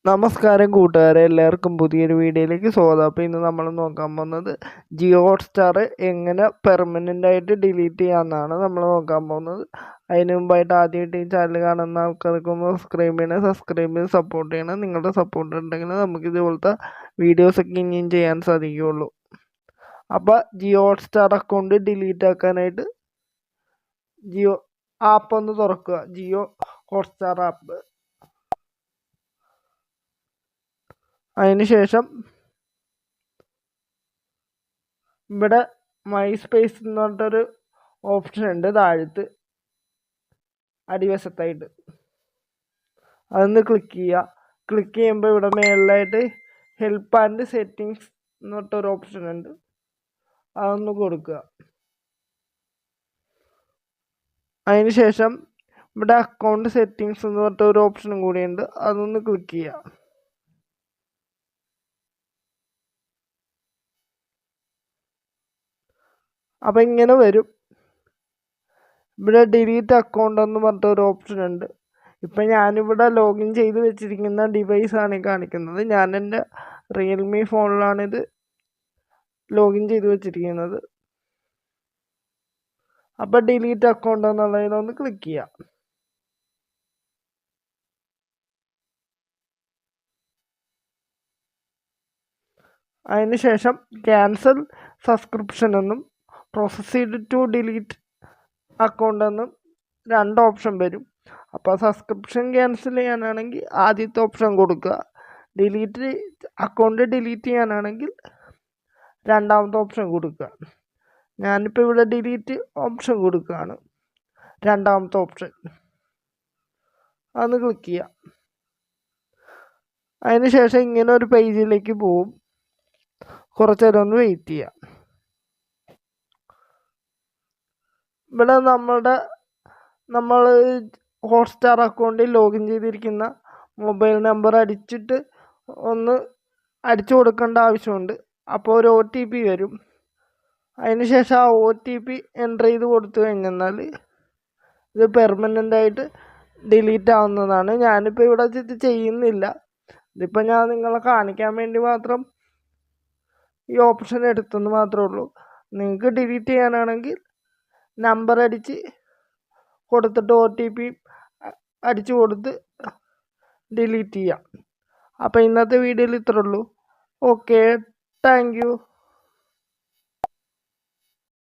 നമസ്കാരം കൂട്ടുകാരെ, എല്ലാവർക്കും പുതിയൊരു വീഡിയോയിലേക്ക് സ്വാഗതം. അപ്പോൾ ഇന്ന് നമ്മൾ നോക്കാൻ പോകുന്നത് ജിയോ ഹോട്ട്സ്റ്റാർ എങ്ങനെ പെർമനൻ്റ് ആയിട്ട് ഡിലീറ്റ് ചെയ്യാമെന്നാണ് നമ്മൾ നോക്കാൻ പോകുന്നത്. അതിന് മുമ്പായിട്ട് ആദ്യമായിട്ട് ഈ ചാനൽ കാണുന്ന ആൾക്കാർക്ക് ഒന്ന് സബ്സ്ക്രൈബ് ചെയ്ത് സപ്പോർട്ട് ചെയ്യണം. നിങ്ങളുടെ സപ്പോർട്ട് ഉണ്ടെങ്കിൽ നമുക്ക് ഇതുപോലത്തെ വീഡിയോസൊക്കെ ഇനിയും ചെയ്യാൻ സാധിക്കുകയുള്ളൂ. അപ്പോൾ ജിയോ ഹോട്ട്സ്റ്റാർ അക്കൗണ്ട് ഡിലീറ്റ് ആക്കാനായിട്ട് ജിയോ ആപ്പ് ഒന്ന് തുറക്കുക. Jio Hotstar app. അതിനുശേഷം ഇവിടെ മൈ സ്പേസ് എന്ന് പറഞ്ഞിട്ടൊരു ഓപ്ഷൻ ഉണ്ട് താഴത്ത് അടിവശത്തായിട്ട്. അതൊന്ന് ക്ലിക്ക് ചെയ്യുക. ക്ലിക്ക് ചെയ്യുമ്പോൾ ഇവിടെ മേളിലായിട്ട് ഹെൽപ്പ് ആൻഡ് സെറ്റിങ്സ് എന്ന് പറഞ്ഞിട്ടൊരു ഓപ്ഷൻ ഉണ്ട്. അതൊന്ന് കൊടുക്കുക. അതിനുശേഷം ഇവിടെ അക്കൗണ്ട് സെറ്റിങ്സ് എന്ന് പറഞ്ഞിട്ടൊരു ഓപ്ഷനും കൂടിയുണ്ട്. അതൊന്ന് ക്ലിക്ക് ചെയ്യുക. അപ്പം ഇങ്ങനെ വരും. ഇവിടെ ഡിലീറ്റ് അക്കൗണ്ട് എന്ന് പറഞ്ഞിട്ട് ഒരു ഓപ്ഷൻ ഉണ്ട്. ഇപ്പം ഞാനിവിടെ ലോഗിൻ ചെയ്ത് വെച്ചിരിക്കുന്ന ഡിവൈസാണ് കാണിക്കുന്നത്. ഞാൻ എൻ്റെ റിയൽമി ഫോണിലാണിത് ലോഗിൻ ചെയ്ത് വെച്ചിരിക്കുന്നത്. അപ്പം ഡിലീറ്റ് അക്കൗണ്ട് എന്നുള്ളതിനൊന്ന് ക്ലിക്ക് ചെയ്യാം. അതിനുശേഷം ക്യാൻസൽ സബ്സ്ക്രിപ്ഷൻ എന്നും പ്രൊസീഡ് ടു ഡിലീറ്റ് അക്കൗണ്ട് എന്നും രണ്ട് ഓപ്ഷൻ വരും. അപ്പോൾ സബ്സ്ക്രിപ്ഷൻ ക്യാൻസൽ ചെയ്യാനാണെങ്കിൽ ആദ്യത്തെ ഓപ്ഷൻ കൊടുക്കുക. അക്കൗണ്ട് ഡിലീറ്റ് ചെയ്യാനാണെങ്കിൽ രണ്ടാമത്തെ ഓപ്ഷൻ കൊടുക്കുക. ഞാനിപ്പോൾ ഇവിടെ ഡിലീറ്റ് ഓപ്ഷൻ കൊടുക്കുകയാണ്, രണ്ടാമത്തെ ഓപ്ഷൻ. അതൊന്ന് ക്ലിക്ക് ചെയ്യാം. അതിനുശേഷം ഇങ്ങനെ ഒരു പേജിലേക്ക് പോവും. കുറച്ച് നേരം ഒന്ന് വെയിറ്റ് ചെയ്യാം. ഇവിടെ നമ്മൾ ഹോട്ട്സ്റ്റാർ അക്കൗണ്ടിൽ ലോഗിൻ ചെയ്തിരിക്കുന്ന മൊബൈൽ നമ്പർ ഒന്ന് അടിച്ചു കൊടുക്കേണ്ട ആവശ്യമുണ്ട്. അപ്പോൾ ഒരു OTP വരും. അതിനുശേഷം ആ OTP എൻ്റർ ചെയ്ത് കൊടുത്തു കഴിഞ്ഞാൽ ഇത് പെർമനൻ്റ് ആയിട്ട് ഡിലീറ്റ് ആവുന്നതാണ്. ഞാനിപ്പോൾ ഇവിടെ ഇത് ചെയ്യുന്നില്ല. ഇതിപ്പോൾ ഞാൻ നിങ്ങളെ കാണിക്കാൻ വേണ്ടി മാത്രം ഈ ഓപ്ഷൻ എടുത്തെന്ന് മാത്രമേ ഉള്ളൂ. നിങ്ങൾക്ക് ഡിലീറ്റ് ചെയ്യാനാണെങ്കിൽ നമ്പർ അടിച്ച് കൊടുത്തിട്ട് OTP അടിച്ചു കൊടുത്ത് ഡിലീറ്റ് ചെയ്യാം. അപ്പോൾ ഇന്നത്തെ വീഡിയോയിൽ ഇത്രേ ഉള്ളൂ. Okay, thank you.